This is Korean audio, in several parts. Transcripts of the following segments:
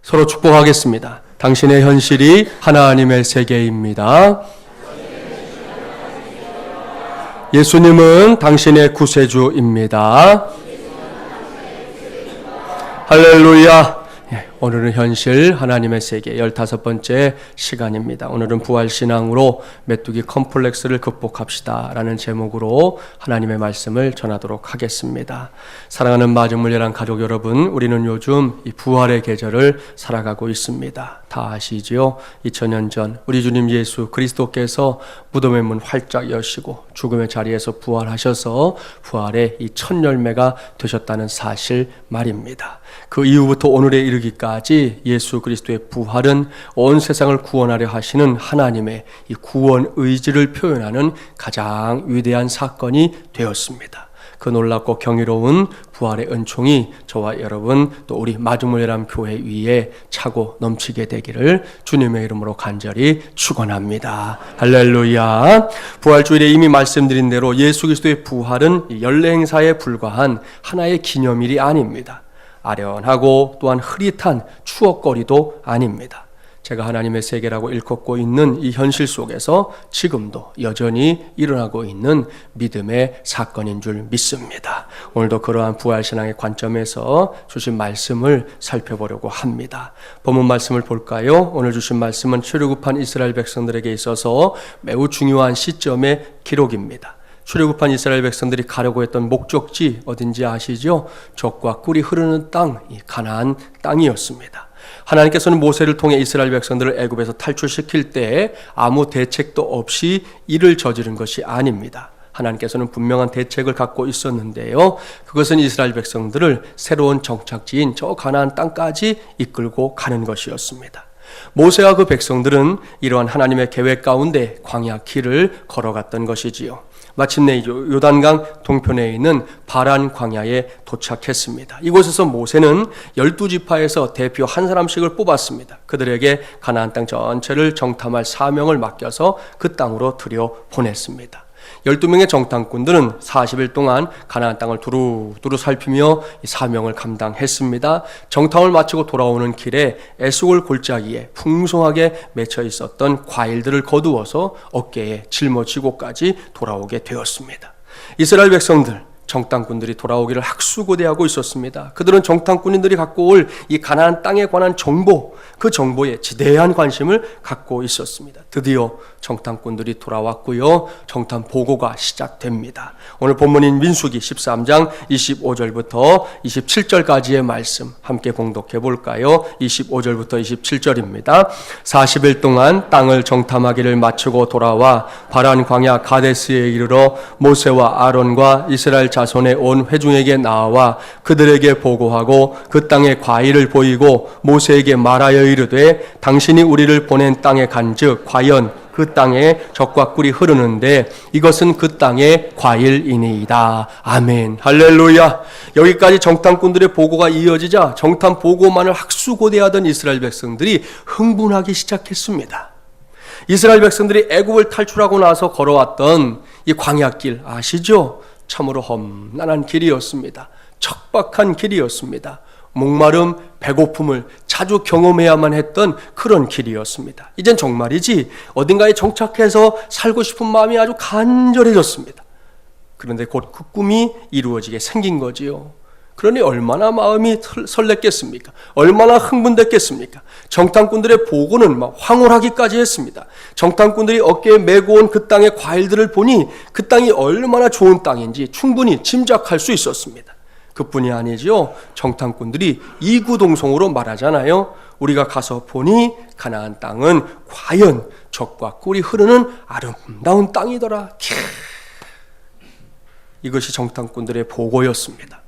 서로 축복하겠습니다. 당신의 현실이 하나님의 세계입니다. 예수님은 당신의 구세주입니다. 할렐루야. 오늘은 현실 하나님의 세계 15번째 시간입니다. 오늘은 부활신앙으로 메뚜기 컴플렉스를 극복합시다 라는 제목으로 하나님의 말씀을 전하도록 하겠습니다. 사랑하는 마중물려랑 가족 여러분, 우리는 요즘 이 부활의 계절을 살아가고 있습니다. 다 아시지요? 2000년 전 우리 주님 예수 그리스도께서 무덤의 문 활짝 여시고 죽음의 자리에서 부활하셔서 부활의 이 첫 열매가 되셨다는 사실 말입니다. 그 이후부터 오늘에 이르기까지 예수 그리스도의 부활은 온 세상을 구원하려 하시는 하나님의 이 구원 의지를 표현하는 가장 위대한 사건이 되었습니다. 그 놀랍고 경이로운 부활의 은총이 저와 여러분 또 우리 마중물예람 교회 위에 차고 넘치게 되기를 주님의 이름으로 간절히 축원합니다. 할렐루야. 부활주일에 이미 말씀드린 대로 예수 그리스도의 부활은 연례 행사에 불과한 하나의 기념일이 아닙니다. 아련하고 또한 흐릿한 추억거리도 아닙니다. 제가 하나님의 세계라고 일컫고 있는 이 현실 속에서 지금도 여전히 일어나고 있는 믿음의 사건인 줄 믿습니다. 오늘도 그러한 부활신앙의 관점에서 주신 말씀을 살펴보려고 합니다. 본문 말씀을 볼까요? 오늘 주신 말씀은 출애굽한 이스라엘 백성들에게 있어서 매우 중요한 시점의 기록입니다. 출애굽한 이스라엘 백성들이 가려고 했던 목적지 어딘지 아시죠? 젖과 꿀이 흐르는 땅, 이 가나안 땅이었습니다. 하나님께서는 모세를 통해 이스라엘 백성들을 애굽에서 탈출시킬 때 아무 대책도 없이 일을 저지른 것이 아닙니다. 하나님께서는 분명한 대책을 갖고 있었는데요. 그것은 이스라엘 백성들을 새로운 정착지인 저 가나안 땅까지 이끌고 가는 것이었습니다. 모세와 그 백성들은 이러한 하나님의 계획 가운데 광야 길을 걸어갔던 것이지요. 마침내 요단강 동편에 있는 바란 광야에 도착했습니다. 이곳에서 모세는 12지파에서 대표 한 사람씩을 뽑았습니다. 그들에게 가나안 땅 전체를 정탐할 사명을 맡겨서 그 땅으로 들여보냈습니다. 12명의 정탐꾼들은 40일 동안 가나안 땅을 두루두루 살피며 이 사명을 감당했습니다. 정탐을 마치고 돌아오는 길에 에스골 골짜기에 풍성하게 맺혀 있었던 과일들을 거두어서 어깨에 짊어지고까지 돌아오게 되었습니다. 이스라엘 백성들, 정탐꾼들이 돌아오기를 학수고대하고 있었습니다. 그들은 정탐꾼들이 갖고 올 이 가나안 땅에 관한 정보, 그 정보에 지대한 관심을 갖고 있었습니다. 드디어 정탐꾼들이 돌아왔고요. 정탐 보고가 시작됩니다. 오늘 본문인 민수기 13장 25절부터 27절까지의 말씀 함께 봉독해 볼까요? 25절부터 27절입니다. 40일 동안 땅을 정탐하기를 마치고 돌아와 바란 광야 가데스에 이르러 모세와 아론과 이스라엘 자손의 온 회중에게 나와 그들에게 보고하고 그 땅의 과일을 보이고 모세에게 말하여 이르되 당신이 우리를 보낸 땅에 간즉 과연 그 땅에 젖과 꿀이 흐르는데 이것은 그 땅의 과일이니이다. 아멘. 할렐루야. 여기까지 정탐꾼들의 보고가 이어지자 정탐 보고만을 학수고대하던 이스라엘 백성들이 흥분하기 시작했습니다. 이스라엘 백성들이 애굽을 탈출하고 나서 걸어왔던 이 광야길 아시죠? 참으로 험난한 길이었습니다. 척박한 길이었습니다. 목마름, 배고픔을 자주 경험해야만 했던 그런 길이었습니다. 이젠 정말이지 어딘가에 정착해서 살고 싶은 마음이 아주 간절해졌습니다. 그런데 곧 그 꿈이 이루어지게 생긴 거지요. 그러니 얼마나 마음이 설렜겠습니까? 얼마나 흥분됐겠습니까? 정탐꾼들의 보고는 막 황홀하기까지 했습니다. 정탐꾼들이 어깨에 메고 온 그 땅의 과일들을 보니 그 땅이 얼마나 좋은 땅인지 충분히 짐작할 수 있었습니다. 그뿐이 아니죠. 정탐꾼들이 이구동성으로 말하잖아요. 우리가 가서 보니 가나안 땅은 과연 젖과 꿀이 흐르는 아름다운 땅이더라. 이것이 정탐꾼들의 보고였습니다.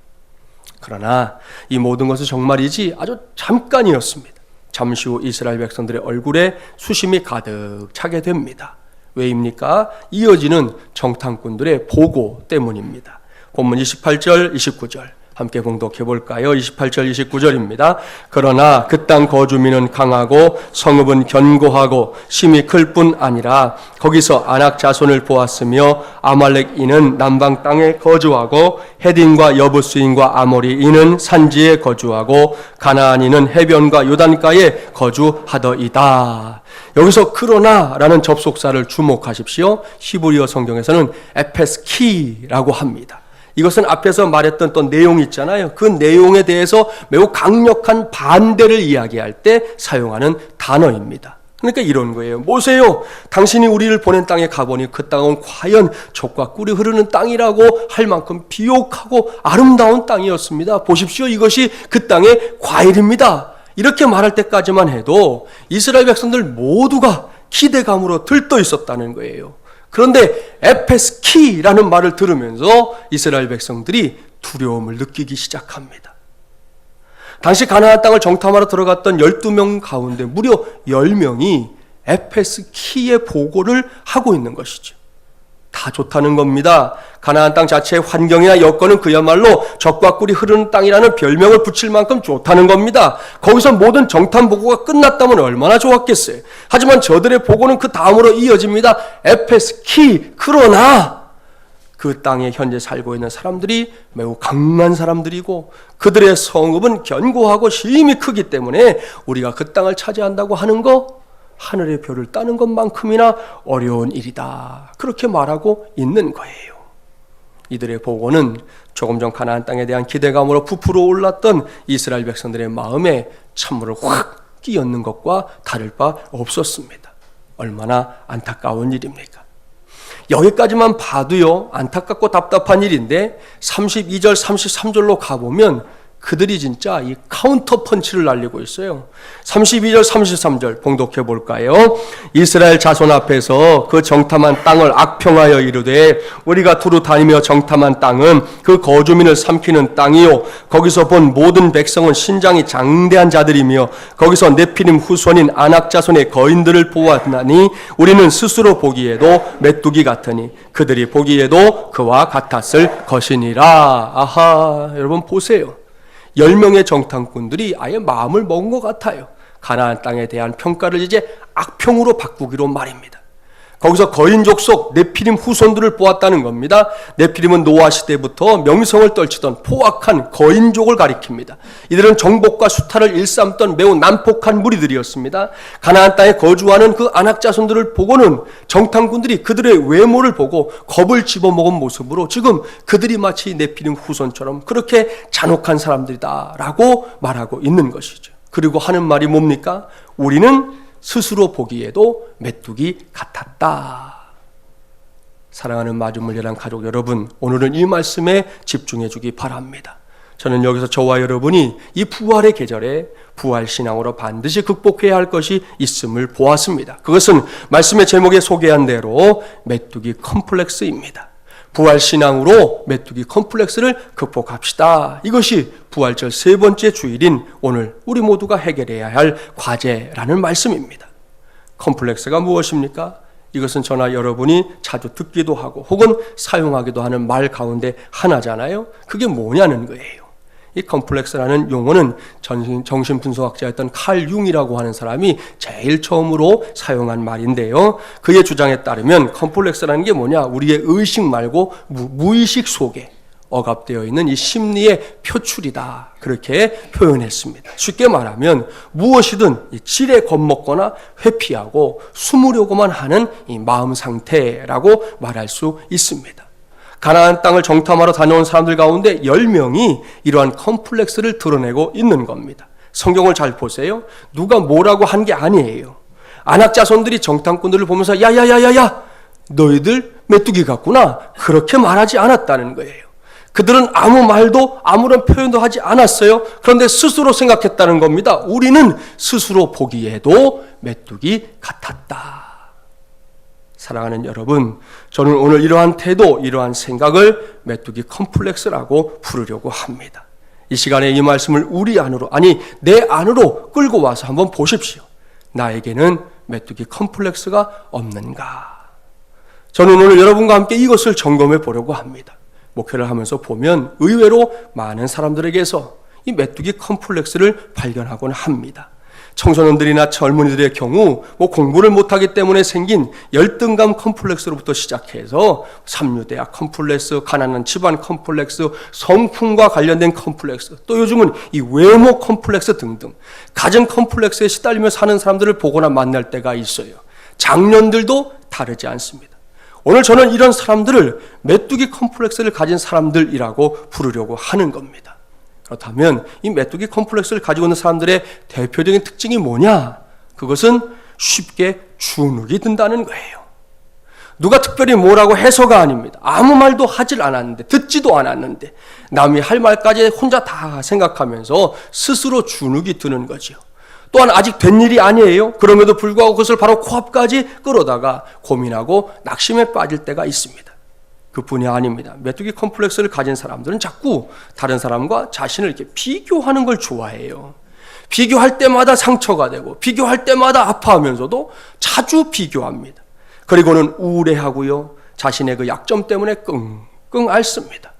그러나 이 모든 것은 정말이지 아주 잠깐이었습니다. 잠시 후 이스라엘 백성들의 얼굴에 수심이 가득 차게 됩니다. 왜입니까? 이어지는 정탐꾼들의 보고 때문입니다. 본문 28절, 29절 함께 봉독해 볼까요? 28절 29절입니다. 그러나 그 땅 거주민은 강하고 성읍은 견고하고 심이 클 뿐 아니라 거기서 아낙 자손을 보았으며 아말렉인은 남방 땅에 거주하고 헤딘과 여부스인과 아모리인은 산지에 거주하고 가나안인은 해변과 요단가에 거주하더이다. 여기서 그러나라는 접속사를 주목하십시오. 히브리어 성경에서는 에페스키라고 합니다. 이것은 앞에서 말했던 또 내용이 있잖아요. 그 내용에 대해서 매우 강력한 반대를 이야기할 때 사용하는 단어입니다. 그러니까 이런 거예요. 보세요. 당신이 우리를 보낸 땅에 가보니 그 땅은 과연 젖과 꿀이 흐르는 땅이라고 할 만큼 비옥하고 아름다운 땅이었습니다. 보십시오. 이것이 그 땅의 과일입니다. 이렇게 말할 때까지만 해도 이스라엘 백성들 모두가 기대감으로 들떠 있었다는 거예요. 그런데 에페스키라는 말을 들으면서 이스라엘 백성들이 두려움을 느끼기 시작합니다. 당시 가나안 땅을 정탐하러 들어갔던 12명 가운데 무려 10명이 에페스키의 보고를 하고 있는 것이죠. 다 좋다는 겁니다. 가나안 땅 자체의 환경이나 여건은 그야말로 젖과 꿀이 흐르는 땅이라는 별명을 붙일 만큼 좋다는 겁니다. 거기서 모든 정탐 보고가 끝났다면 얼마나 좋았겠어요. 하지만 저들의 보고는 그 다음으로 이어집니다. 에페스키, 그러나 그 땅에 현재 살고 있는 사람들이 매우 강한 사람들이고 그들의 성읍은 견고하고 힘이 크기 때문에 우리가 그 땅을 차지한다고 하는 거 하늘의 별을 따는 것만큼이나 어려운 일이다. 그렇게 말하고 있는 거예요. 이들의 보고는 조금 전 가나안 땅에 대한 기대감으로 부풀어 올랐던 이스라엘 백성들의 마음에 찬물을 확 끼얹는 것과 다를 바 없었습니다. 얼마나 안타까운 일입니까? 여기까지만 봐도요, 안타깝고 답답한 일인데 32절, 33절로 가보면 그들이 진짜 이 카운터 펀치를 날리고 있어요. 32절, 33절 봉독해 볼까요? 이스라엘 자손 앞에서 그 정탐한 땅을 악평하여 이르되 우리가 두루 다니며 정탐한 땅은 그 거주민을 삼키는 땅이요 거기서 본 모든 백성은 신장이 장대한 자들이며 거기서 네피림 후손인 아낙 자손의 거인들을 보았나니 우리는 스스로 보기에도 메뚜기 같으니 그들이 보기에도 그와 같았을 것이니라. 아하, 여러분 보세요. 10명의 정탐꾼들이 아예 마음을 먹은 것 같아요. 가나안 땅에 대한 평가를 이제 악평으로 바꾸기로 말입니다. 거기서 거인족 속 네피림 후손들을 보았다는 겁니다. 네피림은 노아 시대부터 명성을 떨치던 포악한 거인족을 가리킵니다. 이들은 정복과 수탈을 일삼던 매우 난폭한 무리들이었습니다. 가나안 땅에 거주하는 그 아낙 자손들을 보고는 정탐꾼들이 그들의 외모를 보고 겁을 집어먹은 모습으로 지금 그들이 마치 네피림 후손처럼 그렇게 잔혹한 사람들이다라고 말하고 있는 것이죠. 그리고 하는 말이 뭡니까? 우리는 스스로 보기에도 메뚜기 같았다. 사랑하는 마중물려란 가족 여러분, 오늘은 이 말씀에 집중해 주기 바랍니다. 저는 여기서 저와 여러분이 이 부활의 계절에 부활신앙으로 반드시 극복해야 할 것이 있음을 보았습니다. 그것은 말씀의 제목에 소개한 대로 메뚜기 컴플렉스입니다. 부활신앙으로 메뚜기 컴플렉스를 극복합시다. 이것이 부활절 세 번째 주일인 오늘 우리 모두가 해결해야 할 과제라는 말씀입니다. 컴플렉스가 무엇입니까? 이것은 저나 여러분이 자주 듣기도 하고 혹은 사용하기도 하는 말 가운데 하나잖아요. 그게 뭐냐는 거예요. 이 컴플렉스라는 용어는 정신분석학자였던 칼 융이라고 하는 사람이 제일 처음으로 사용한 말인데요. 그의 주장에 따르면 컴플렉스라는 게 뭐냐? 우리의 의식 말고 무의식 속에 억압되어 있는 이 심리의 표출이다. 그렇게 표현했습니다. 쉽게 말하면 무엇이든 질에 겁먹거나 회피하고 숨으려고만 하는 이 마음 상태라고 말할 수 있습니다. 가나안 땅을 정탐하러 다녀온 사람들 가운데 10명이 이러한 컴플렉스를 드러내고 있는 겁니다. 성경을 잘 보세요. 누가 뭐라고 한 게 아니에요. 아낙 자손들이 정탐꾼들을 보면서 야야야야야 너희들 메뚜기 같구나 그렇게 말하지 않았다는 거예요. 그들은 아무 말도 아무런 표현도 하지 않았어요. 그런데 스스로 생각했다는 겁니다. 우리는 스스로 보기에도 메뚜기 같았다. 사랑하는 여러분, 저는 오늘 이러한 태도, 이러한 생각을 메뚜기 컴플렉스라고 부르려고 합니다. 이 시간에 이 말씀을 우리 안으로, 아니 내 안으로 끌고 와서 한번 보십시오. 나에게는 메뚜기 컴플렉스가 없는가? 저는 오늘 여러분과 함께 이것을 점검해 보려고 합니다. 목회를 하면서 보면 의외로 많은 사람들에게서 이 메뚜기 컴플렉스를 발견하곤 합니다. 청소년들이나 젊은이들의 경우 공부를 못하기 때문에 생긴 열등감 컴플렉스로부터 시작해서 삼류대학 컴플렉스, 가난한 집안 컴플렉스, 성품과 관련된 컴플렉스, 또 요즘은 이 외모 컴플렉스 등등 가정 컴플렉스에 시달리며 사는 사람들을 보거나 만날 때가 있어요. 장년들도 다르지 않습니다. 오늘 저는 이런 사람들을 메뚜기 컴플렉스를 가진 사람들이라고 부르려고 하는 겁니다. 그렇다면 이 메뚜기 컴플렉스를 가지고 있는 사람들의 대표적인 특징이 뭐냐? 그것은 쉽게 주눅이 든다는 거예요. 누가 특별히 뭐라고 해서가 아닙니다. 아무 말도 하질 않았는데, 듣지도 않았는데 남이 할 말까지 혼자 다 생각하면서 스스로 주눅이 드는 거죠. 또한 아직 된 일이 아니에요. 그럼에도 불구하고 그것을 바로 코앞까지 끌어다가 고민하고 낙심에 빠질 때가 있습니다. 그뿐이 아닙니다. 메뚜기 컴플렉스를 가진 사람들은 자꾸 다른 사람과 자신을 이렇게 비교하는 걸 좋아해요. 비교할 때마다 상처가 되고 비교할 때마다 아파하면서도 자주 비교합니다. 그리고는 우울해하고요. 자신의 그 약점 때문에 끙끙 앓습니다.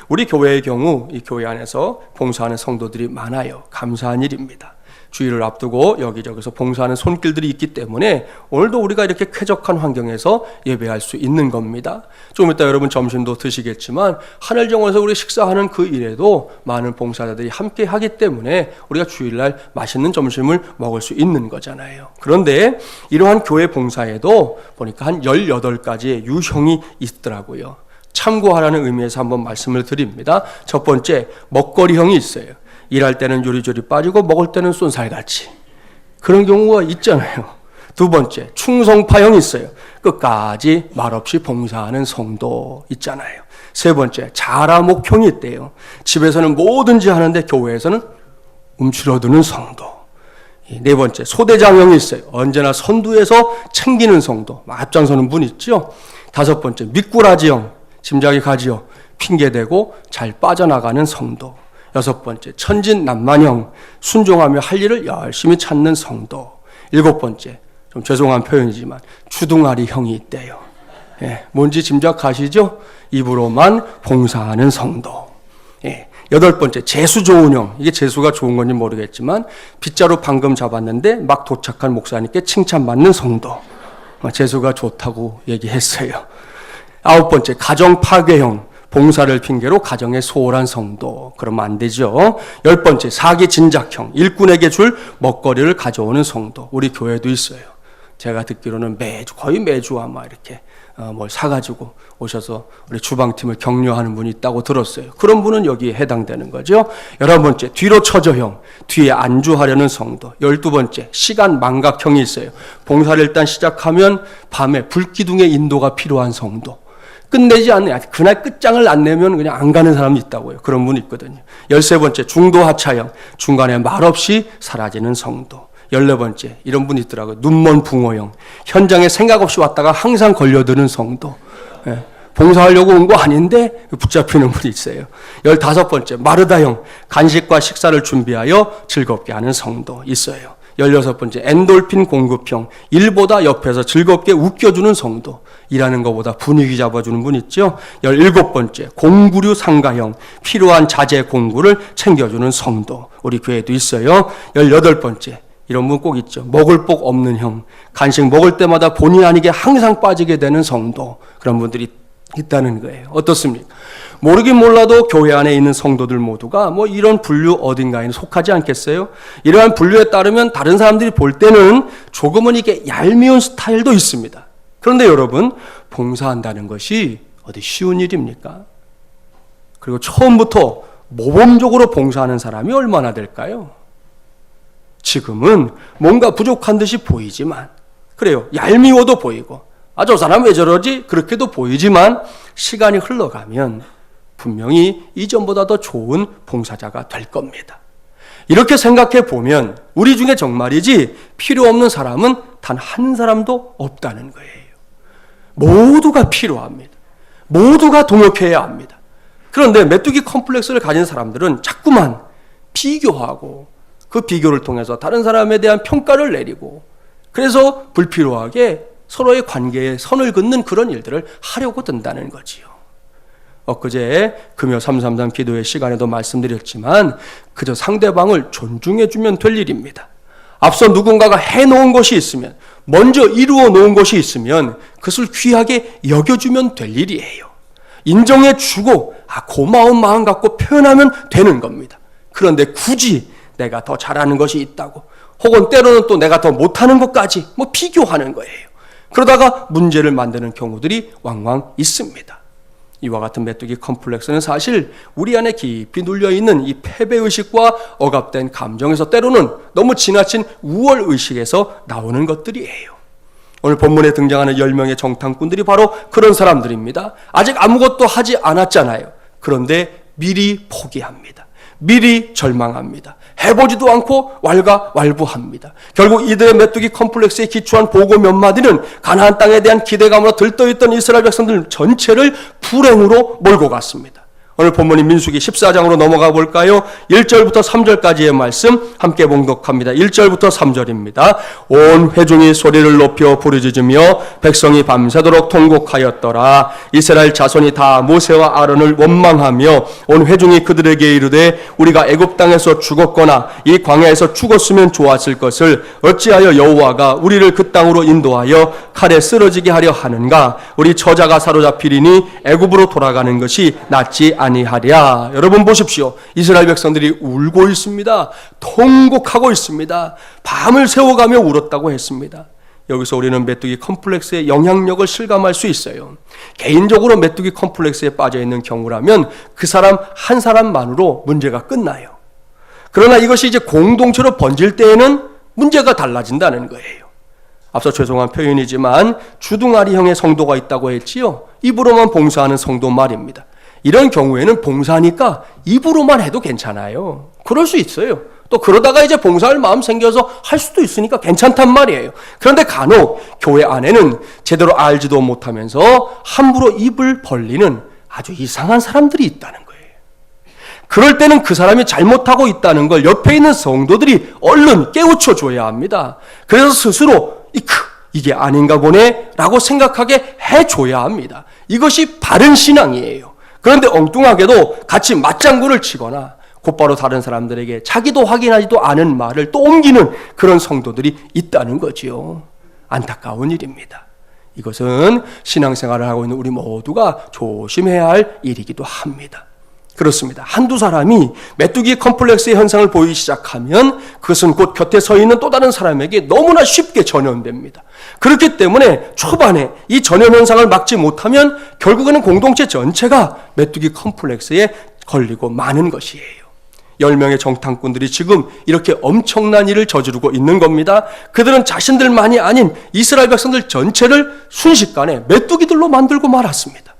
우리 교회의 경우 이 교회 안에서 봉사하는 성도들이 많아요. 감사한 일입니다. 주일을 앞두고 여기저기서 봉사하는 손길들이 있기 때문에 오늘도 우리가 이렇게 쾌적한 환경에서 예배할 수 있는 겁니다. 좀 이따 여러분 점심도 드시겠지만 하늘정원에서 우리 식사하는 그 일에도 많은 봉사자들이 함께 하기 때문에 우리가 주일날 맛있는 점심을 먹을 수 있는 거잖아요. 그런데 이러한 교회 봉사에도 보니까 한 18가지의 유형이 있더라고요. 참고하라는 의미에서 한번 말씀을 드립니다. 첫 번째, 먹거리형이 있어요. 일할 때는 요리조리 빠지고 먹을 때는 쏜살같이 그런 경우가 있잖아요. 두 번째, 충성파형이 있어요. 끝까지 말없이 봉사하는 성도 있잖아요. 세 번째, 자라목형이 있대요. 집에서는 뭐든지 하는데 교회에서는 움츠러드는 성도. 네 번째, 소대장형이 있어요. 언제나 선두에서 챙기는 성도, 앞장서는 분 있죠. 다섯 번째, 미꾸라지형, 짐작이 가지요. 핑계대고 잘 빠져나가는 성도. 여섯 번째, 천진난만형, 순종하며 할 일을 열심히 찾는 성도. 일곱 번째, 좀 죄송한 표현이지만 주둥아리형이 있대요. 뭔지 짐작하시죠? 입으로만 봉사하는 성도. 여덟 번째, 재수 좋은 형. 이게 재수가 좋은 건지 모르겠지만 빗자루 방금 잡았는데 막 도착한 목사님께 칭찬받는 성도. 재수가 좋다고 얘기했어요. 아홉 번째, 가정 파괴형. 봉사를 핑계로 가정에 소홀한 성도. 그러면 안 되죠. 열 번째, 사기 진작형. 일꾼에게 줄 먹거리를 가져오는 성도. 우리 교회도 있어요. 제가 듣기로는 거의 매주 아마 이렇게 뭘 사가지고 오셔서 우리 주방팀을 격려하는 분이 있다고 들었어요. 그런 분은 여기에 해당되는 거죠. 11번째, 뒤로 처져형. 뒤에 안주하려는 성도. 12번째, 시간 망각형이 있어요. 봉사를 일단 시작하면 밤에 불기둥의 인도가 필요한 성도. 끝내지 않는, 그날 끝장을 안 내면 그냥 안 가는 사람이 있다고요. 그런 분이 있거든요. 13번째, 중도하차형. 중간에 말없이 사라지는 성도. 14번째, 이런 분이 있더라고요. 눈먼 붕어형. 현장에 생각 없이 왔다가 항상 걸려드는 성도. 봉사하려고 온 거 아닌데 붙잡히는 분이 있어요. 15번째, 마르다형. 간식과 식사를 준비하여 즐겁게 하는 성도 있어요. 16번째, 엔돌핀 공급형. 일보다 옆에서 즐겁게 웃겨주는 성도. 일하는 것보다 분위기 잡아주는 분 있죠. 17번째, 공구류 상가형. 필요한 자재 공구를 챙겨주는 성도. 우리 교회도 있어요. 18번째, 이런 분 꼭 있죠. 먹을 복 없는 형. 간식 먹을 때마다 본의 아니게 항상 빠지게 되는 성도. 그런 분들이 있다는 거예요. 어떻습니까? 모르긴 몰라도 교회 안에 있는 성도들 모두가 이런 분류 어딘가에 속하지 않겠어요? 이러한 분류에 따르면 다른 사람들이 볼 때는 조금은 이게 얄미운 스타일도 있습니다. 그런데 여러분, 봉사한다는 것이 어디 쉬운 일입니까? 그리고 처음부터 모범적으로 봉사하는 사람이 얼마나 될까요? 지금은 뭔가 부족한 듯이 보이지만, 그래요, 얄미워도 보이고, 저 사람 왜 저러지? 그렇게도 보이지만 시간이 흘러가면 분명히 이전보다 더 좋은 봉사자가 될 겁니다. 이렇게 생각해 보면 우리 중에 정말이지 필요 없는 사람은 단 한 사람도 없다는 거예요. 모두가 필요합니다. 모두가 동역해야 합니다. 그런데 메뚜기 컴플렉스를 가진 사람들은 자꾸만 비교하고 그 비교를 통해서 다른 사람에 대한 평가를 내리고 그래서 불필요하게 서로의 관계에 선을 긋는 그런 일들을 하려고 든다는 거지요. 엊그제 금요 333 기도회 시간에도 말씀드렸지만 그저 상대방을 존중해주면 될 일입니다. 앞서 누군가가 해놓은 것이 있으면, 먼저 이루어 놓은 것이 있으면 그것을 귀하게 여겨주면 될 일이에요. 인정해주고 고마운 마음 갖고 표현하면 되는 겁니다. 그런데 굳이 내가 더 잘하는 것이 있다고, 혹은 때로는 또 내가 더 못하는 것까지 비교하는 거예요. 그러다가 문제를 만드는 경우들이 왕왕 있습니다. 이와 같은 메뚜기 컴플렉스는 사실 우리 안에 깊이 눌려있는 이 패배의식과 억압된 감정에서, 때로는 너무 지나친 우월의식에서 나오는 것들이에요. 오늘 본문에 등장하는 10명의 정탐꾼들이 바로 그런 사람들입니다. 아직 아무것도 하지 않았잖아요. 그런데 미리 포기합니다. 미리 절망합니다. 해보지도 않고 왈가왈부합니다. 결국 이들의 메뚜기 컴플렉스에 기초한 보고 몇 마디는 가나안 땅에 대한 기대감으로 들떠있던 이스라엘 백성들 전체를 불행으로 몰고 갔습니다. 오늘 본문인 민수기 14장으로 넘어가 볼까요? 1절부터 3절까지의 말씀 함께 봉독합니다. 1절부터 3절입니다. 온 회중이 소리를 높여 부르짖으며 백성이 밤새도록 통곡하였더라. 이스라엘 자손이 다 모세와 아론을 원망하며 온 회중이 그들에게 이르되 우리가 애굽 땅에서 죽었거나 이 광야에서 죽었으면 좋았을 것을 어찌하여 여호와가 우리를 그 땅으로 인도하여 칼에 쓰러지게 하려 하는가? 우리 저자가 사로잡히리니 애굽으로 돌아가는 것이 낫지 아니하랴. 여러분 보십시오. 이스라엘 백성들이 울고 있습니다. 통곡하고 있습니다. 밤을 새워가며 울었다고 했습니다. 여기서 우리는 메뚜기 컴플렉스의 영향력을 실감할 수 있어요. 개인적으로 메뚜기 컴플렉스에 빠져있는 경우라면 그 사람 한 사람만으로 문제가 끝나요. 그러나 이것이 이제 공동체로 번질 때에는 문제가 달라진다는 거예요. 앞서 죄송한 표현이지만 주둥아리형의 성도가 있다고 했지요. 입으로만 봉사하는 성도 말입니다. 이런 경우에는 봉사하니까 입으로만 해도 괜찮아요. 그럴 수 있어요. 또 그러다가 이제 봉사할 마음 생겨서 할 수도 있으니까 괜찮단 말이에요. 그런데 간혹 교회 안에는 제대로 알지도 못하면서 함부로 입을 벌리는 아주 이상한 사람들이 있다는 거예요. 그럴 때는 그 사람이 잘못하고 있다는 걸 옆에 있는 성도들이 얼른 깨우쳐 줘야 합니다. 그래서 스스로 이게 아닌가 보네 라고 생각하게 해줘야 합니다. 이것이 바른 신앙이에요. 그런데 엉뚱하게도 같이 맞장구를 치거나 곧바로 다른 사람들에게 자기도 확인하지도 않은 말을 또 옮기는 그런 성도들이 있다는 거지요. 안타까운 일입니다. 이것은 신앙생활을 하고 있는 우리 모두가 조심해야 할 일이기도 합니다. 그렇습니다. 한두 사람이 메뚜기 컴플렉스의 현상을 보이기 시작하면 그것은 곧 곁에 서 있는 또 다른 사람에게 너무나 쉽게 전염됩니다. 그렇기 때문에 초반에 이 전염 현상을 막지 못하면 결국에는 공동체 전체가 메뚜기 컴플렉스에 걸리고 마는 것이에요. 10명의 정탐꾼들이 지금 이렇게 엄청난 일을 저지르고 있는 겁니다. 그들은 자신들만이 아닌 이스라엘 백성들 전체를 순식간에 메뚜기들로 만들고 말았습니다.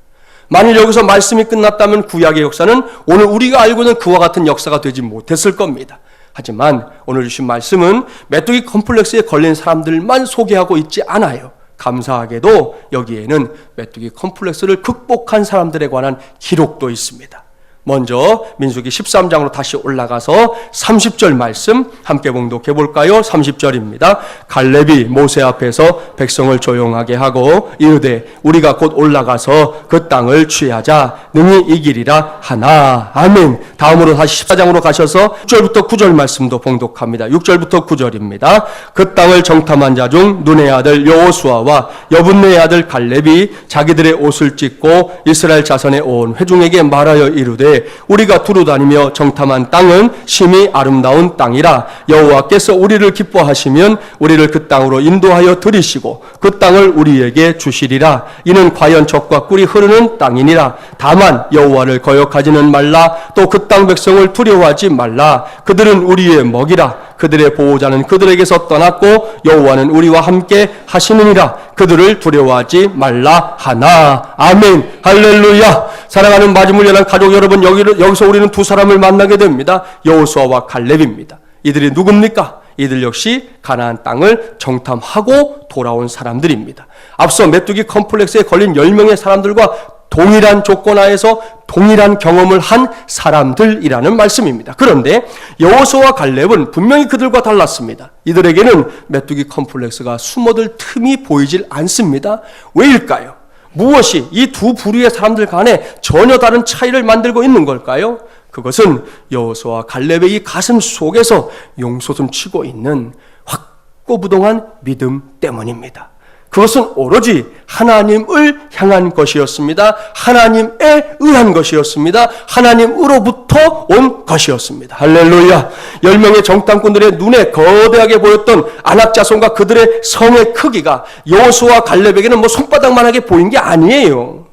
만일 여기서 말씀이 끝났다면 구약의 역사는 오늘 우리가 알고 있는 그와 같은 역사가 되지 못했을 겁니다. 하지만 오늘 주신 말씀은 메뚜기 컴플렉스에 걸린 사람들만 소개하고 있지 않아요. 감사하게도 여기에는 메뚜기 컴플렉스를 극복한 사람들에 관한 기록도 있습니다. 먼저 민수기 13장으로 다시 올라가서 30절 말씀 함께 봉독해 볼까요? 30절입니다. 갈렙이 모세 앞에서 백성을 조용하게 하고 이르되 우리가 곧 올라가서 그 땅을 취하자 능히 이기리라 하나. 아멘. 다음으로 다시 14장으로 가셔서 6절부터 9절 말씀도 봉독합니다. 6절부터 9절입니다. 그 땅을 정탐한 자 중 눈의 아들 여호수아와 여분네의 아들 갈렙이 자기들의 옷을 찢고 이스라엘 자손의 온 회중에게 말하여 이르되 우리가 두루다니며 정탐한 땅은 심히 아름다운 땅이라. 여호와께서 우리를 기뻐하시면 우리를 그 땅으로 인도하여 들이시고 그 땅을 우리에게 주시리라. 이는 과연 젖과 꿀이 흐르는 땅이니라. 다만 여호와를 거역하지는 말라. 또 그 땅 백성을 두려워하지 말라. 그들은 우리의 먹이라. 그들의 보호자는 그들에게서 떠났고 여호와는 우리와 함께 하시느니라. 그들을 두려워하지 말라 하나. 아멘. 할렐루야. 사랑하는 마지못연한 가족 여러분, 여기서 우리는 두 사람을 만나게 됩니다. 여호수아와 갈렙입니다. 이들이 누굽니까? 이들 역시 가나안 땅을 정탐하고 돌아온 사람들입니다. 앞서 메뚜기 컴플렉스에 걸린 10명의 사람들과 동일한 조건 하에서 동일한 경험을 한 사람들이라는 말씀입니다. 그런데 여호수아와 갈렙은 분명히 그들과 달랐습니다. 이들에게는 메뚜기 컴플렉스가 숨어들 틈이 보이질 않습니다. 왜일까요? 무엇이 이 두 부류의 사람들 간에 전혀 다른 차이를 만들고 있는 걸까요? 그것은 여호수아와 갈렙의 이 가슴 속에서 용솟음 치고 있는 확고부동한 믿음 때문입니다. 그것은 오로지 하나님을 향한 것이었습니다. 하나님에 의한 것이었습니다. 하나님으로부터 온 것이었습니다. 할렐루야. 10명의 정탐꾼들의 눈에 거대하게 보였던 아낙 자손과 그들의 성의 크기가 여호수아와 갈렙에게는 손바닥만하게 보인 게 아니에요.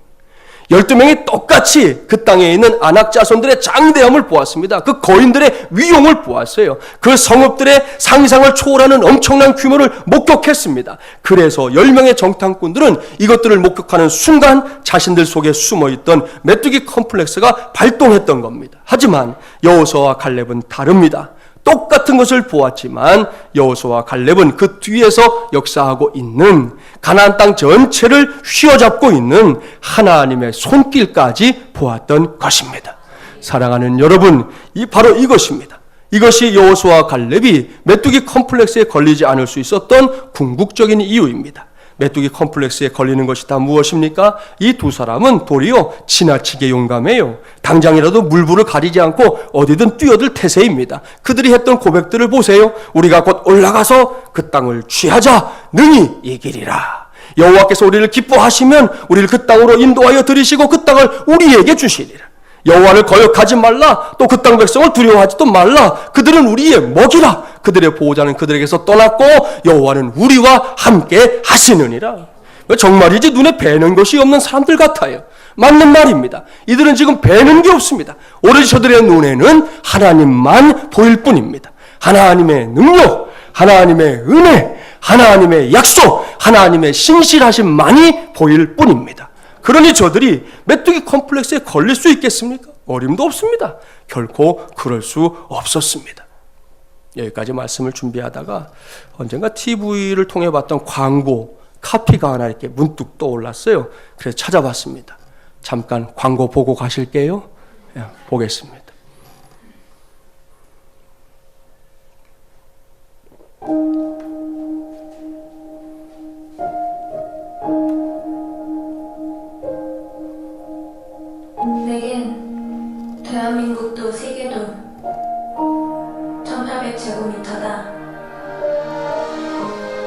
12명이 똑같이 그 땅에 있는 아낙 자손들의 장대함을 보았습니다. 그 거인들의 위용을 보았어요. 그 성읍들의 상상을 초월하는 엄청난 규모를 목격했습니다. 그래서 10명의 정탐꾼들은 이것들을 목격하는 순간 자신들 속에 숨어있던 메뚜기 컴플렉스가 발동했던 겁니다. 하지만 여호수아와 갈렙은 다릅니다. 똑같은 것을 보았지만 여호수아와 갈렙은 그 뒤에서 역사하고 있는 가나안 땅 전체를 휘어잡고 있는 하나님의 손길까지 보았던 것입니다. 사랑하는 여러분, 바로 이것입니다. 이것이 여호수아와 갈렙이 메뚜기 컴플렉스에 걸리지 않을 수 있었던 궁극적인 이유입니다. 메뚜기 컴플렉스에 걸리는 것이 다 무엇입니까? 이 두 사람은 도리어 지나치게 용감해요. 당장이라도 물불을 가리지 않고 어디든 뛰어들 태세입니다. 그들이 했던 고백들을 보세요. 우리가 곧 올라가서 그 땅을 취하자 능히 이기리라. 여호와께서 우리를 기뻐하시면 우리를 그 땅으로 인도하여 들이시고 그 땅을 우리에게 주시리라. 여호와를 거역하지 말라. 또 그 땅 백성을 두려워하지도 말라. 그들은 우리의 먹이라. 그들의 보호자는 그들에게서 떠났고 여호와는 우리와 함께 하시느니라. 정말이지 눈에 뵈는 것이 없는 사람들 같아요. 맞는 말입니다. 이들은 지금 뵈는 게 없습니다. 오로지 저들의 눈에는 하나님만 보일 뿐입니다. 하나님의 능력, 하나님의 은혜, 하나님의 약속, 하나님의 신실하심만이 보일 뿐입니다. 그러니 저들이 메뚜기 컴플렉스에 걸릴 수 있겠습니까? 어림도 없습니다. 결코 그럴 수 없었습니다. 여기까지 말씀을 준비하다가 언젠가 TV를 통해 봤던 광고 카피가 하나 이렇게 문득 떠올랐어요. 그래서 찾아봤습니다. 잠깐 광고 보고 가실게요. 보겠습니다. 내겐 대한민국도 세계도 1800제곱미터다.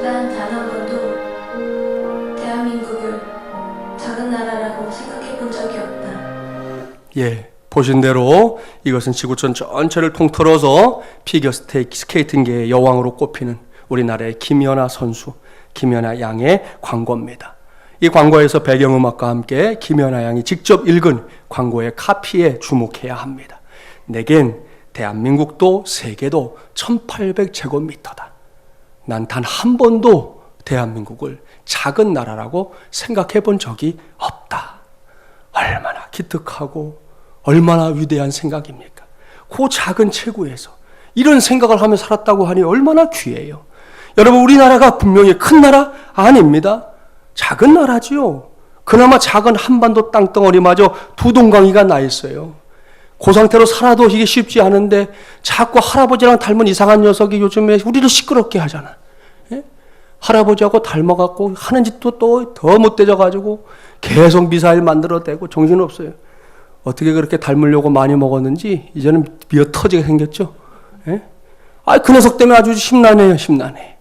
난 단 한 번도 대한민국을 작은 나라라고 생각해 본 적이 없다. 예, 보신 대로 이것은 지구촌 전체를 통틀어서 피겨 스케이팅계의 여왕으로 꼽히는 우리나라의 김연아 선수, 김연아 양의 광고입니다. 이 광고에서 배경음악과 함께 김연아 양이 직접 읽은 광고의 카피에 주목해야 합니다. 내겐 대한민국도 세계도 1800제곱미터다. 난 단 한 번도 대한민국을 작은 나라라고 생각해 본 적이 없다. 얼마나 기특하고 얼마나 위대한 생각입니까? 그 작은 체구에서 이런 생각을 하며 살았다고 하니 얼마나 귀해요. 여러분, 우리나라가 분명히 큰 나라 아닙니다. 작은 나라지요. 그나마 작은 한반도 땅덩어리마저 두 동강이가 나 있어요. 그 상태로 살아도 이게 쉽지 않은데 자꾸 할아버지랑 닮은 이상한 녀석이 요즘에 우리를 시끄럽게 하잖아. 예? 할아버지하고 닮아갖고 하는 짓도 또 더 못되져가지고 계속 미사일 만들어대고 정신없어요. 어떻게 그렇게 닮으려고 많이 먹었는지 이제는 미어 터지게 생겼죠. 예? 그 녀석 때문에 아주 심란해요. 심란해.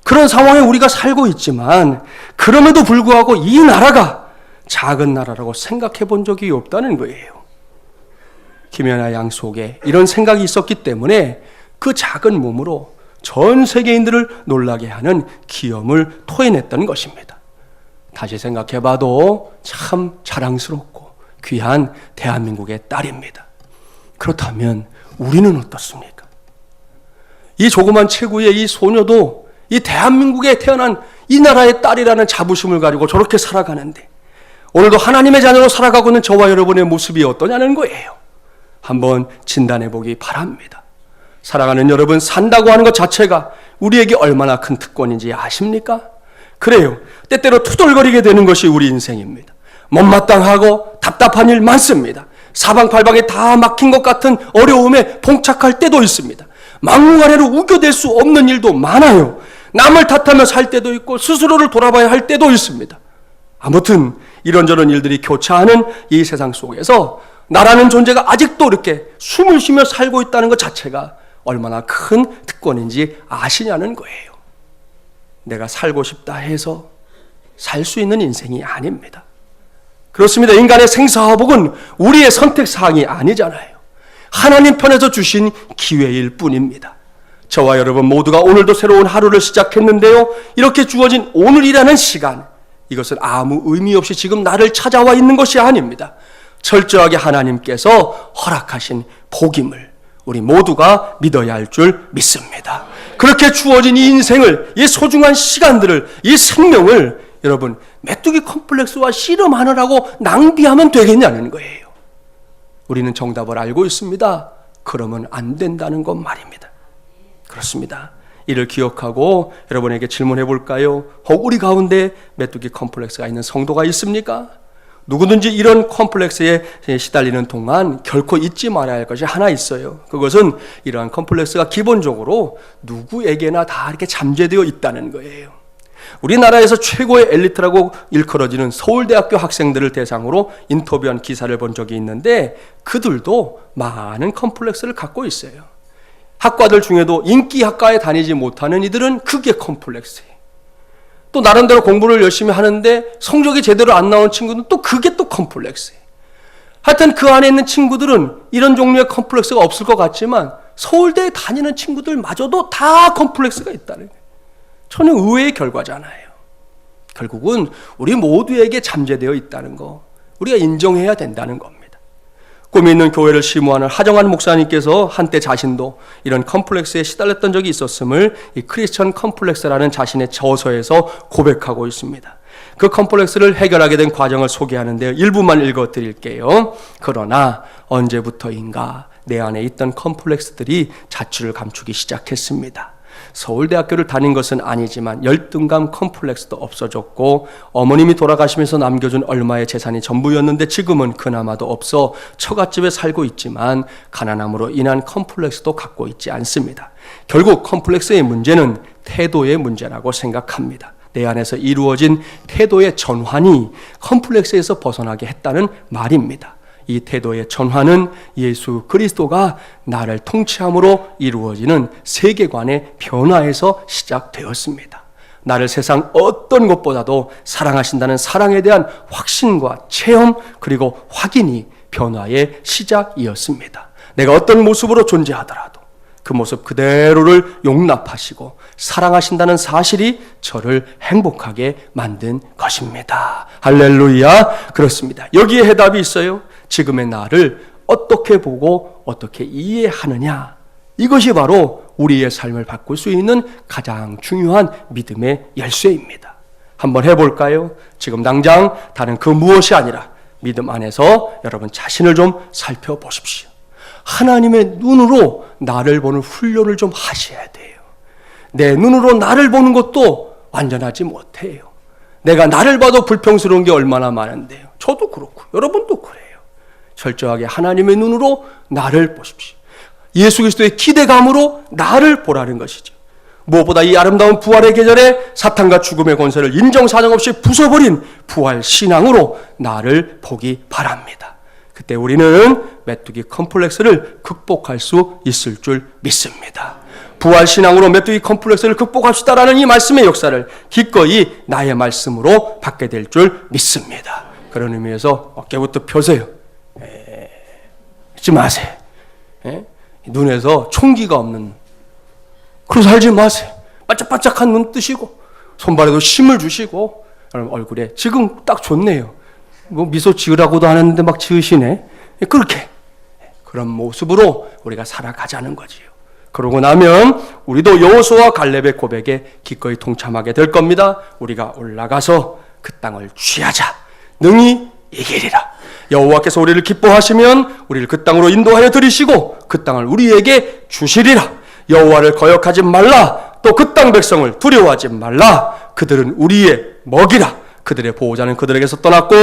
그런 상황에 우리가 살고 있지만 그럼에도 불구하고 이 나라가 작은 나라라고 생각해 본 적이 없다는 거예요. 김연아 양 속에 이런 생각이 있었기 때문에 그 작은 몸으로 전 세계인들을 놀라게 하는 기염을 토해냈던 것입니다. 다시 생각해 봐도 참 자랑스럽고 귀한 대한민국의 딸입니다. 그렇다면 우리는 어떻습니까? 이 조그만 체구의 이 소녀도 이 대한민국에 태어난 이 나라의 딸이라는 자부심을 가지고 저렇게 살아가는데 오늘도 하나님의 자녀로 살아가고 있는 저와 여러분의 모습이 어떠냐는 거예요. 한번 진단해 보기 바랍니다. 사랑하는 여러분, 산다고 하는 것 자체가 우리에게 얼마나 큰 특권인지 아십니까? 그래요. 때때로 투덜거리게 되는 것이 우리 인생입니다. 못마땅하고 답답한 일 많습니다. 사방팔방에 다 막힌 것 같은 어려움에 봉착할 때도 있습니다. 막무가내로 우겨댈 수 없는 일도 많아요. 남을 탓하며 살 때도 있고 스스로를 돌아봐야 할 때도 있습니다. 아무튼 이런저런 일들이 교차하는 이 세상 속에서 나라는 존재가 아직도 이렇게 숨을 쉬며 살고 있다는 것 자체가 얼마나 큰 특권인지 아시냐는 거예요. 내가 살고 싶다 해서 살 수 있는 인생이 아닙니다. 그렇습니다. 인간의 생사화복은 우리의 선택사항이 아니잖아요. 하나님 편에서 주신 기회일 뿐입니다. 저와 여러분 모두가 오늘도 새로운 하루를 시작했는데요. 이렇게 주어진 오늘이라는 시간, 이것은 아무 의미 없이 지금 나를 찾아와 있는 것이 아닙니다. 철저하게 하나님께서 허락하신 복임을 우리 모두가 믿어야 할 줄 믿습니다. 그렇게 주어진 이 인생을, 이 소중한 시간들을, 이 생명을 여러분 메뚜기 컴플렉스와 씨름하느라고 낭비하면 되겠냐는 거예요. 우리는 정답을 알고 있습니다. 그러면 안 된다는 것 말입니다. 그렇습니다. 이를 기억하고 여러분에게 질문해 볼까요? 혹 우리 가운데 메뚜기 컴플렉스가 있는 성도가 있습니까? 누구든지 이런 컴플렉스에 시달리는 동안 결코 잊지 말아야 할 것이 하나 있어요. 그것은 이러한 컴플렉스가 기본적으로 누구에게나 다 이렇게 잠재되어 있다는 거예요. 우리나라에서 최고의 엘리트라고 일컬어지는 서울대학교 학생들을 대상으로 인터뷰한 기사를 본 적이 있는데 그들도 많은 컴플렉스를 갖고 있어요. 학과들 중에도 인기 학과에 다니지 못하는 이들은 그게 컴플렉스예요. 또 나름대로 공부를 열심히 하는데 성적이 제대로 안 나오는 친구는 또 그게 또 컴플렉스예요. 하여튼 그 안에 있는 친구들은 이런 종류의 컴플렉스가 없을 것 같지만 서울대에 다니는 친구들마저도 다 컴플렉스가 있다는 거예요. 전혀 의외의 결과잖아요. 결국은 우리 모두에게 잠재되어 있다는 거 우리가 인정해야 된다는 겁니다. 꿈이 있는 교회를 심호하는 하정환 목사님께서 한때 자신도 이런 컴플렉스에 시달렸던 적이 있었음을 이 크리스천 컴플렉스라는 자신의 저서에서 고백하고 있습니다. 그 컴플렉스를 해결하게 된 과정을 소개하는데요. 일부만 읽어드릴게요. 그러나 언제부터인가 내 안에 있던 컴플렉스들이 자취를 감추기 시작했습니다. 서울대학교를 다닌 것은 아니지만 열등감 컴플렉스도 없어졌고 어머님이 돌아가시면서 남겨준 얼마의 재산이 전부였는데 지금은 그나마도 없어 처갓집에 살고 있지만 가난함으로 인한 컴플렉스도 갖고 있지 않습니다. 결국 컴플렉스의 문제는 태도의 문제라고 생각합니다. 내 안에서 이루어진 태도의 전환이 컴플렉스에서 벗어나게 했다는 말입니다. 이 태도의 전환은 예수 그리스도가 나를 통치함으로 이루어지는 세계관의 변화에서 시작되었습니다. 나를 세상 어떤 것보다도 사랑하신다는 사랑에 대한 확신과 체험 그리고 확인이 변화의 시작이었습니다. 내가 어떤 모습으로 존재하더라도 그 모습 그대로를 용납하시고 사랑하신다는 사실이 저를 행복하게 만든 것입니다. 할렐루야. 그렇습니다. 여기에 해답이 있어요. 지금의 나를 어떻게 보고 어떻게 이해하느냐. 이것이 바로 우리의 삶을 바꿀 수 있는 가장 중요한 믿음의 열쇠입니다. 한번 해볼까요? 지금 당장 다른 그 무엇이 아니라 믿음 안에서 여러분 자신을 좀 살펴보십시오. 하나님의 눈으로 나를 보는 훈련을 좀 하셔야 돼요. 내 눈으로 나를 보는 것도 완전하지 못해요. 내가 나를 봐도 불평스러운 게 얼마나 많은데요. 저도 그렇고 여러분도 그래요. 철저하게 하나님의 눈으로 나를 보십시오. 예수 그리스도의 기대감으로 나를 보라는 것이죠. 무엇보다 이 아름다운 부활의 계절에 사탄과 죽음의 권세를 인정사정 없이 부숴버린 부활 신앙으로 나를 보기 바랍니다. 그때 우리는 메뚜기 컴플렉스를 극복할 수 있을 줄 믿습니다. 부활 신앙으로 메뚜기 컴플렉스를 극복합시다라는 이 말씀의 역사를 기꺼이 나의 말씀으로 받게 될 줄 믿습니다. 그런 의미에서 어깨부터 펴세요. 잊지 마세요. 눈에서 총기가 없는 그래서 살지 마세요. 반짝반짝한 눈 뜨시고 손발에도 힘을 주시고 얼굴에 지금 딱 좋네요. 뭐 미소 지으라고도 하는데 막 지으시네. 그렇게 그런 모습으로 우리가 살아가자는 거지요. 그러고 나면 우리도 여호수아와 갈렙의 고백에 기꺼이 동참하게 될 겁니다. 우리가 올라가서 그 땅을 취하자. 능히 이기리라. 여호와께서 우리를 기뻐하시면 우리를 그 땅으로 인도하여 들이시고 그 땅을 우리에게 주시리라. 여호와를 거역하지 말라. 또 그 땅 백성을 두려워하지 말라. 그들은 우리의 먹이라. 그들의 보호자는 그들에게서 떠났고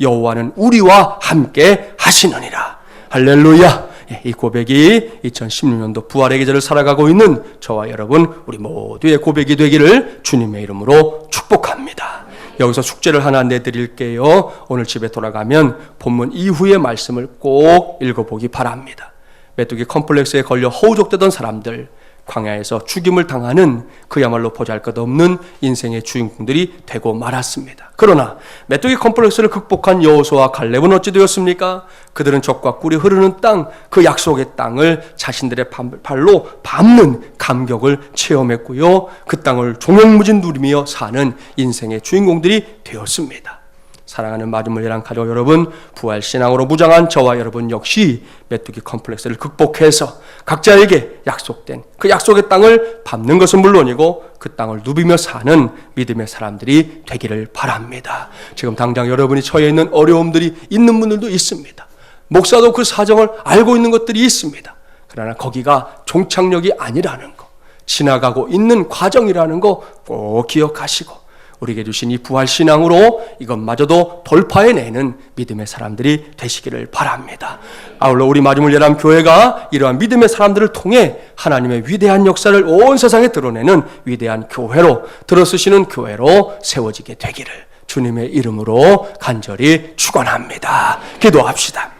여호와는 우리와 함께 하시느니라. 할렐루야. 이 고백이 2016년도 부활의 계절을 살아가고 있는 저와 여러분 우리 모두의 고백이 되기를 주님의 이름으로 축복합니다. 여기서 숙제를 하나 내드릴게요. 오늘 집에 돌아가면 본문 이후의 말씀을 꼭 읽어보기 바랍니다. 메뚜기 컴플렉스에 걸려 허우적대던 사람들, 광야에서 죽임을 당하는 그야말로 보잘것없는 인생의 주인공들이 되고 말았습니다. 그러나 메뚜기 컴플렉스를 극복한 여호수아와 갈렙은 어찌 되었습니까? 그들은 적과 꿀이 흐르는 땅, 그 약속의 땅을 자신들의 발로 밟는 감격을 체험했고요. 그 땅을 종횡무진 누리며 사는 인생의 주인공들이 되었습니다. 사랑하는 마중물이랑 가족 여러분, 부활신앙으로 무장한 저와 여러분 역시 메뚜기 컴플렉스를 극복해서 각자에게 약속된 그 약속의 땅을 밟는 것은 물론이고 그 땅을 누비며 사는 믿음의 사람들이 되기를 바랍니다. 지금 당장 여러분이 처해 있는 어려움들이 있는 분들도 있습니다. 목사도 그 사정을 알고 있는 것들이 있습니다. 그러나 거기가 종착역이 아니라는 거, 지나가고 있는 과정이라는 거 꼭 기억하시고 우리에게 주신 이 부활신앙으로 이것마저도 돌파해내는 믿음의 사람들이 되시기를 바랍니다. 아울러 우리 마중물 예람교회가 이러한 믿음의 사람들을 통해 하나님의 위대한 역사를 온 세상에 드러내는 위대한 교회로, 들어쓰시는 교회로 세워지게 되기를 주님의 이름으로 간절히 축원합니다. 기도합시다.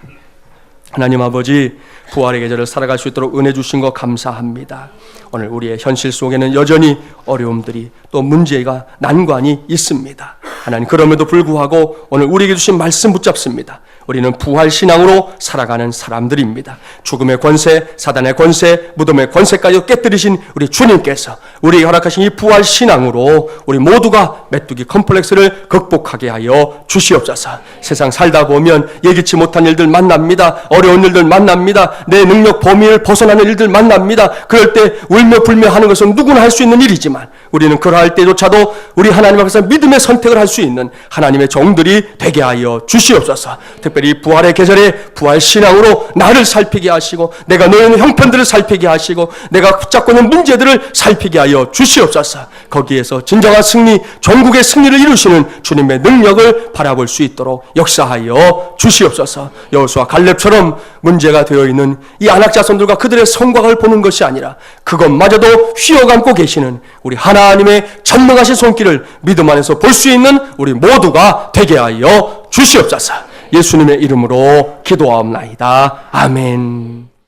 하나님 아버지, 부활의 계절을 살아갈 수 있도록 은혜 주신 것 감사합니다. 오늘 우리의 현실 속에는 여전히 어려움들이 또 문제가 난관이 있습니다. 하나님, 그럼에도 불구하고 오늘 우리에게 주신 말씀 붙잡습니다. 우리는 부활신앙으로 살아가는 사람들입니다. 죽음의 권세, 사단의 권세, 무덤의 권세까지 깨뜨리신 우리 주님께서 우리에게 허락하신 이 부활신앙으로 우리 모두가 메뚜기 컴플렉스를 극복하게 하여 주시옵소서. 세상 살다 보면 예기치 못한 일들 만납니다. 어려운 일들 만납니다. 내 능력 범위를 벗어나는 일들 만납니다. 그럴 때 울며 불며 하는 것은 누구나 할 수 있는 일이지만 우리는 그러할 때조차도 우리 하나님 앞에서 믿음의 선택을 할 수 있는 하나님의 종들이 되게 하여 주시옵소서. 특별히 부활의 계절에 부활신앙으로 나를 살피게 하시고 내가 놓여 있는 형편들을 살피게 하시고 내가 붙잡고 있는 문제들을 살피게 하여 주시옵소서. 거기에서 진정한 승리, 전국의 승리를 이루시는 주님의 능력을 바라볼 수 있도록 역사하여 주시옵소서. 여호수아 갈렙처럼 문제가 되어 있는 이 안악자손들과 그들의 성곽을 보는 것이 아니라 그것마저도 휘어감고 계시는 우리 하나님의 전능하신 손길을 믿음 안에서 볼 수 있는 우리 모두가 되게 하여 주시옵소서. 예수님의 이름으로 기도하옵나이다. 아멘.